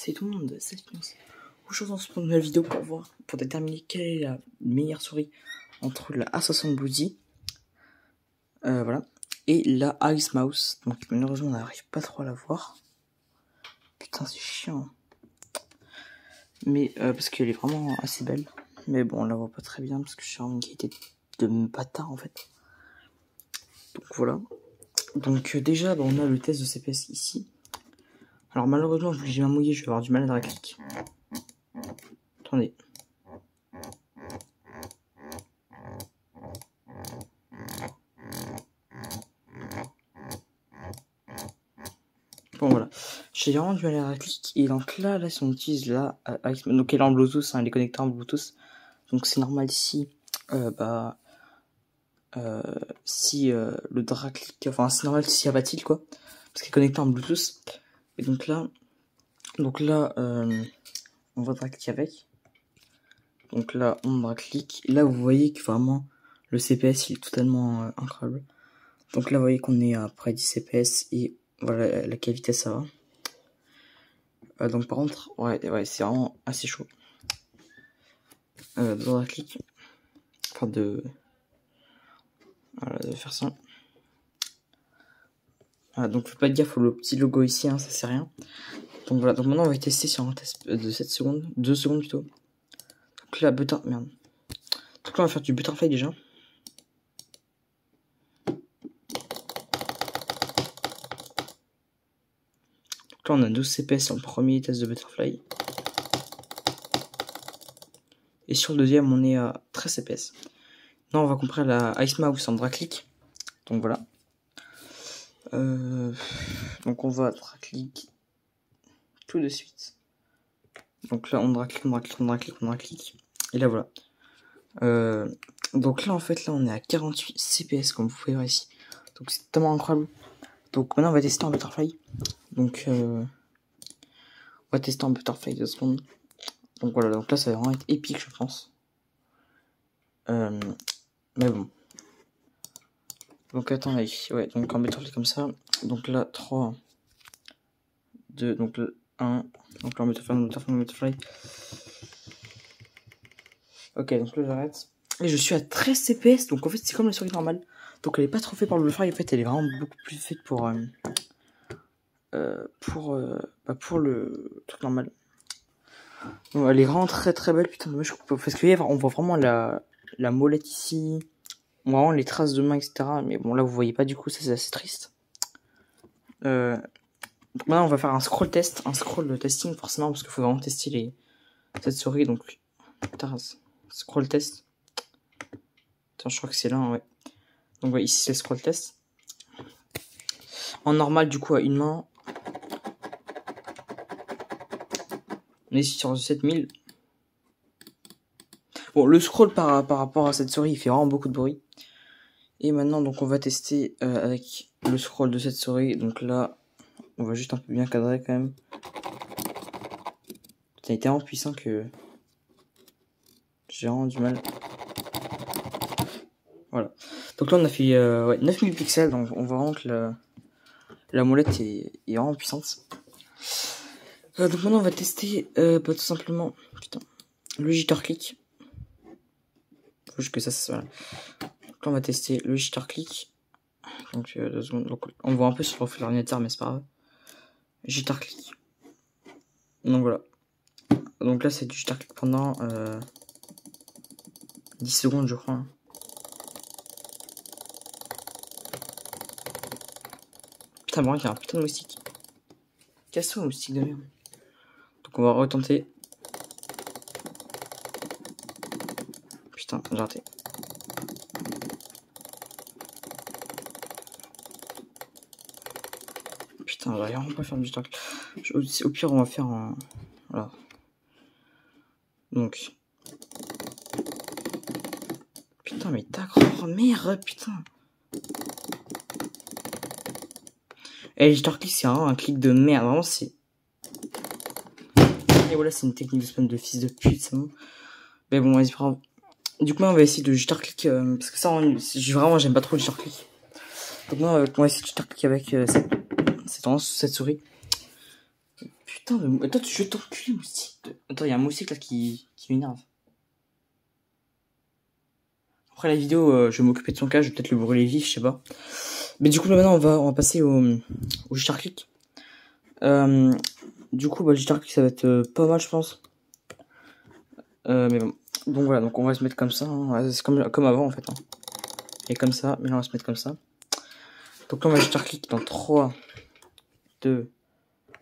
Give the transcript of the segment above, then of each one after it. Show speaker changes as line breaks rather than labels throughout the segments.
Salut tout le monde, c'est Finance. Aujourd'hui on se prend une nouvelle vidéo pour déterminer quelle est la meilleure souris entre la A60 Bluesy voilà, et la Ice Mouse. Donc malheureusement on n'arrive pas trop à la voir. Putain c'est chiant. Mais parce qu'elle est vraiment assez belle. Mais bon on la voit pas très bien parce que je suis en une qualité de bâtard en fait. Donc voilà. Donc déjà on a le test de CPS ici. Alors malheureusement vu que j'ai ma mouillé je vais avoir du mal à la clic. Attendez. Bon voilà, j'ai vraiment du mal à la clic et donc là si on utilise la donc elle est en Bluetooth, hein, elle est connectée en Bluetooth, donc c'est normal si si le drag click, enfin c'est normal si elle va-t-il quoi, parce qu'elle est connectée en Bluetooth. Et donc là on va drag click avec. Donc là on drag click, là vous voyez que vraiment le CPS il est totalement incroyable. Donc là vous voyez qu'on est à près 10 CPS et voilà la qualité ça va. Donc par contre, ouais c'est vraiment assez chaud. Dans un clic, enfin de faire ça. Voilà, donc faites pas de gaffe au petit logo ici, hein, ça sert à rien. Donc voilà, donc maintenant on va tester sur un test de 7 secondes, 2 secondes plutôt. Donc là, merde. Donc là on va faire du butterfly déjà. Donc là on a 12 CPS sur le premier test de butterfly. Et sur le deuxième on est à 13 CPS. Là on va comparer la Ice Mouse en drag click. Donc voilà. Donc on va drag click tout de suite. Donc là on drag click. Et là voilà. Donc là en fait là on est à 48 CPS comme vous pouvez voir ici. Donc c'est tellement incroyable. Donc maintenant on va tester en butterfly. Donc on va tester en butterfly 2 secondes. Donc voilà, donc là ça va vraiment être épique je pense. Mais bon. Donc attendez, ouais, donc en butterfly comme ça. Donc là 3, 2, donc le 1. Donc là en butterfly. Ok, donc là j'arrête. Et je suis à 13 CPS, donc en fait c'est comme la souris normale. Donc elle est pas trop faite par le butterfly, en fait elle est vraiment beaucoup plus faite pour le truc normal. Donc, elle est vraiment très très belle, putain, dommage parce que on voit vraiment la molette ici. On voit vraiment les traces de main, etc. Mais bon là vous voyez pas du coup, ça c'est assez triste. Donc maintenant on va faire un scroll test, un scroll testing forcément parce qu'il faut vraiment tester cette souris, donc scroll test. Attends, je crois que c'est là, ouais. Donc ouais, ici c'est le scroll test. En normal du coup à une main. On est sur 7000. Bon, le scroll par rapport à cette souris, il fait vraiment beaucoup de bruit. Et maintenant, donc on va tester avec le scroll de cette souris. Donc là, on va juste un peu bien cadrer quand même. Ça a été tellement puissant que j'ai vraiment du mal. Voilà. Donc là, on a fait 9000 pixels. Donc on voit vraiment que la molette est vraiment puissante. Donc maintenant, on va tester tout simplement le jitter click. Faut juste que ça voilà. Donc là, on va tester le jitter click. Donc 2 secondes. Donc, on voit un peu sur le reflet de l'ordinateur, mais c'est pas grave. Jitter click. Donc voilà. Donc là c'est du jitter click pendant 10 secondes je crois. Putain bon il y a un putain de moustique. Casse-toi moustique de merde. Donc on va retenter. Putain j'ai raté. Putain j'arrive vraiment pas à faire du jitter click. Au pire on va faire un... Voilà. Donc... Putain mais d'accord, merde putain. Et le jitter click c'est vraiment un clic de merde, vraiment c'est... Et voilà c'est une technique de spam de fils de pute c'est bon. Mais bon vas-y bravo. Du coup on va essayer de jitter click parce que ça vraiment j'aime pas trop le jitter click. Donc moi on va essayer de jitter click avec cette souris. Putain, mais attends, je vais t'enculer, moustique. Attends, il y a un moustique là qui m'énerve. Après la vidéo, je vais m'occuper de son cas, je vais peut-être le brûler vif, je sais pas. Mais du coup, là, maintenant, on va passer au Jitter Click. Du coup, le Jitter Click, ça va être pas mal, je pense. Mais bon. Donc voilà, donc on va se mettre comme ça. Hein. C'est comme avant, en fait. Hein. Et comme ça, mais là, on va se mettre comme ça. Donc là, on va Jitter Click dans 3, 2,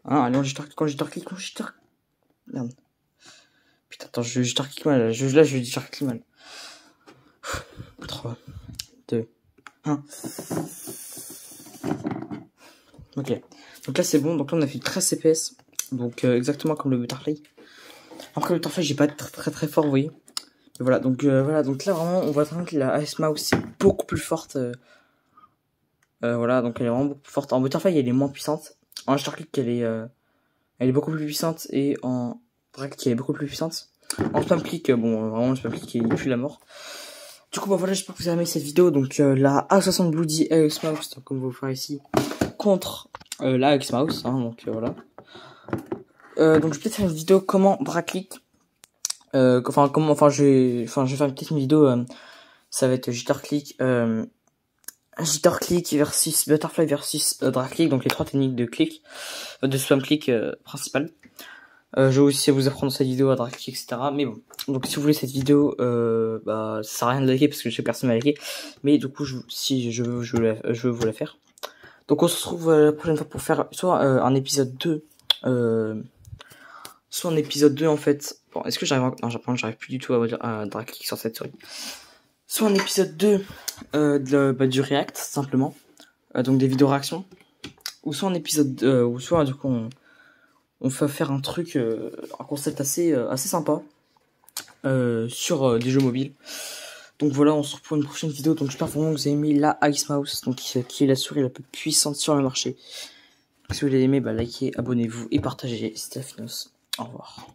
1. Allez, on Jitter Click, on Jitter Click, on Jitter. Merde. Putain, attends, je Jitter Click mal. Là, je Jitter Click mal. 3, 2, 1. Ok. Donc là, c'est bon. Donc là, on a fait 13 CPS. Donc exactement comme le Butterfly. Après le Butterfly, j'ai pas très fort, vous voyez. Mais voilà, donc voilà. Donc là, vraiment, on voit vraiment que la AS Mouse est beaucoup plus forte. Voilà, donc elle est vraiment beaucoup plus forte. En Butterfly, elle est moins puissante. En Jitter Click, elle est beaucoup plus puissante. Et en Drag Click, elle est beaucoup plus puissante. En Spam Click, bon, vraiment, le Spam Click, il pue la mort. Du coup, voilà, j'espère que vous avez aimé cette vidéo. Donc, la A60 Bloody AS Mouse, donc, comme vous le ferez ici, contre la AS Mouse. Hein, donc, voilà. Donc, je vais peut-être faire une vidéo comment Drag Click. Je vais faire peut-être une vidéo. Ça va être Jitter Click versus Butterfly versus Drag Click. Donc, les 3 techniques de click, de Spam Click principales. Je vais aussi vous apprendre cette vidéo à Drag Click, etc. Mais bon. Donc si vous voulez cette vidéo, ça sert à rien de liker parce que je sais personne à liker. Mais du coup, si je veux vous la faire. Donc on se retrouve la prochaine fois pour faire soit un épisode 2. Soit un épisode 2 en fait. Bon, est-ce que j'arrive non, j'arrive plus du tout à Drag Click sur cette souris. Soit un épisode 2 du React, simplement. Donc des vidéos réactions. Ou soit un épisode ou soit du coup on va faire un truc, un concept assez sympa sur des jeux mobiles. Donc voilà, on se retrouve pour une prochaine vidéo. Donc j'espère vraiment que vous avez aimé la Ice Mouse, donc qui est la souris la plus puissante sur le marché. Si vous l'avez aimé, likez, abonnez-vous et partagez. C'était Afinos. Au revoir.